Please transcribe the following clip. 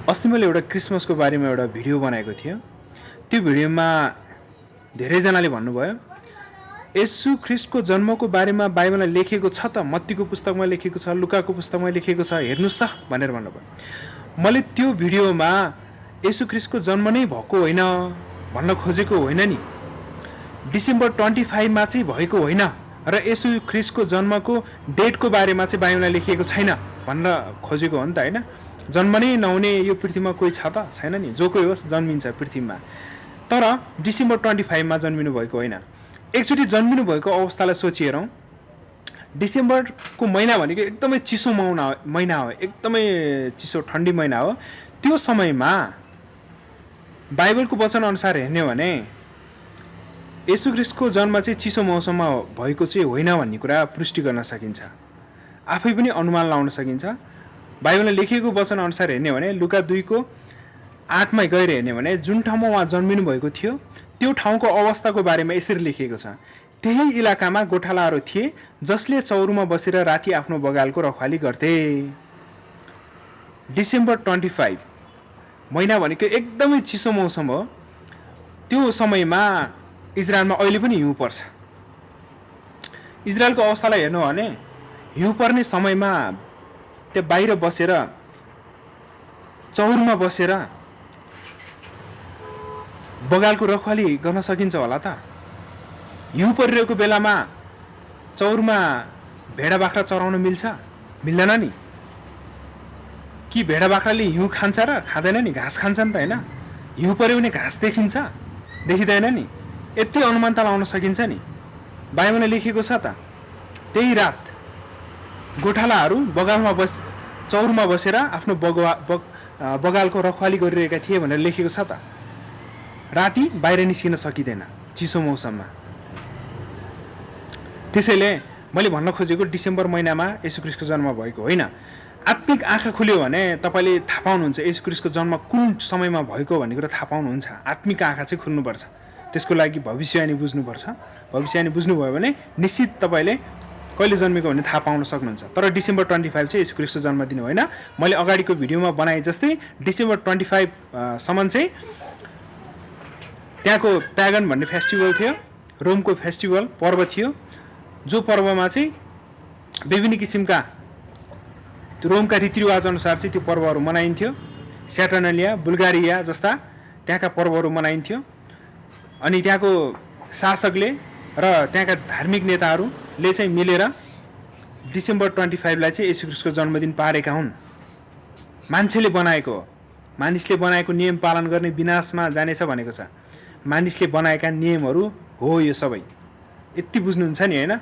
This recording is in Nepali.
अस्ति मैले एउटा क्रिसमसको बारेमा एउटा भिडियो बनाएको थिएँ। त्यो भिडियोमा धेरैजनाले भन्नुभयो येशू ख्रिस्टको जन्मको बारेमा बाइबलमा लेखेको छ त, मत्तीको पुस्तकमा लेखेको छ, लुकाको पुस्तकमा लेखेको छ, हेर्नुस् त भनेर भन्नुभयो। मैले त्यो भिडियोमा येशू ख्रिस्टको जन्म नै भएको होइन भन्न खोजेको होइन नि, डिसेम्बर 25 चाहिँ भएको होइन र येशू ख्रिस्टको जन्मको डेटको बारेमा चाहिँ बाइबलमा लेखिएको छैन भन्न खोजेको हो नि त, होइन? जन्म नै नहुने यो पृथ्वीमा कोही छ त? छैन नि, जो कोही होस् जन्मिन्छ पृथ्वीमा। तर डिसेम्बर 25 जन्मिनु भएको होइन। एकचोटि जन्मिनु भएको अवस्थालाई सोचिहेरौँ। डिसेम्बरको महिना भनेको एकदमै चिसो महिना हो, एकदमै चिसो ठन्डी महिना हो। त्यो समयमा बाइबलको वचन अनुसार हेर्ने भने येशू ख्रिस्टको जन्म चाहिँ चिसो मौसममा भएको चाहिँ होइन भन्ने कुरा पुष्टि गर्न सकिन्छ, आफै पनि अनुमान लाउन सकिन्छ। बाइबलमा लेखिएको वचन अनुसार हेर्ने भने लुका 2:8 गएर हेर्ने भने जुन ठाउँमा उहाँ जन्मिनु भएको थियो त्यो ठाउँको अवस्थाको बारेमा यसरी लेखिएको छ, त्यही इलाकामा गोठालाहरू थिए जसले चौरमा बसेर राति आफ्नो बगालको रखवाली गर्थे। डिसेम्बर 25 महिना भनेको एकदमै चिसो मौसम हो। त्यो समयमा इजरायलमा अहिले पनि हिउँ पर्छ। इजरायलको अवस्थालाई हेर्नु हो भने हिउँ पर्ने समयमा त्यो बाहिर बसेर चौरमा बसेर बगालको रखवाली गर्न सकिन्छ होला त? हिउँ परिरहेको बेलामा चौरमा भेडा बाख्रा चराउन मिल्छ? मिल्दैन नि। कि भेडा बाख्राले हिउँ खान्छ र खाँदैन नि? घाँस खान्छन् त, होइन? हिउँ पऱ्यो भने घाँस देखिन्छ, देखिँदैन नि। यति अनुमानता लाउन सकिन्छ नि। बाइबलमा लेखिएको छ त, त्यही रात गोठालाहरू चौरमा बसेर आफ्नो बगालको रखवाली गरिरहेका थिए भनेर लेखेको छ त। राति बाहिर निस्किन सकिँदैन चिसो मौसममा। त्यसैले मैले भन्न खोजेको डिसेम्बर महिनामा येशू ख्रिस्टको जन्म भएको होइन। आत्मिक आँखा खुल्यो भने तपाईँले थाहा पाउनुहुन्छ येशू ख्रिस्टको जन्म कुन समयमा भएको भन्ने कुरा थाहा पाउनुहुन्छ। आत्मिक आँखा चाहिँ खुल्नुपर्छ, त्यसको लागि भविष्यवाणी बुझ्नुपर्छ। भविष्यवाणी बुझ्नुभयो भने निश्चित तपाईँले कहिले जन्मेको भन्ने थाहा पाउन सक्नुहुन्छ। तर डिसेम्बर 25 चाहिँ येशू ख्रिस्टको जन्मदिन होइन। मैले अगाडिको भिडियोमा बनाए जस्तै डिसेम्बर 25 सम्म चाहिँ त्यहाँको प्यागन भन्ने फेस्टिभल थियो, रोमको फेस्टिभल पर्व थियो, जो पर्वमा चाहिँ विभिन्न किसिमका रोमका रीतिरिवाज अनुसार चाहिँ त्यो पर्वहरू मनाइन्थ्यो। स्याटर्नालिया, बुल्गारिया जस्ता त्यहाँका पर्वहरू मनाइन्थ्यो। अनि त्यहाँको शासकले र त्यहाँका धार्मिक नेताहरूले चाहिँ मिलेर डिसेम्बर 25 चाहिँ येशू ख्रिस्टको जन्मदिन पारेका हुन्। मान्छेले बनाएको हो, मानिसले बनाएको नियम पालन गर्ने विनाशमा जानेछ भनेको छ। मानिसले बनाएका नियमहरू हो यो सबै। यति बुझ्नुहुन्छ नि, होइन?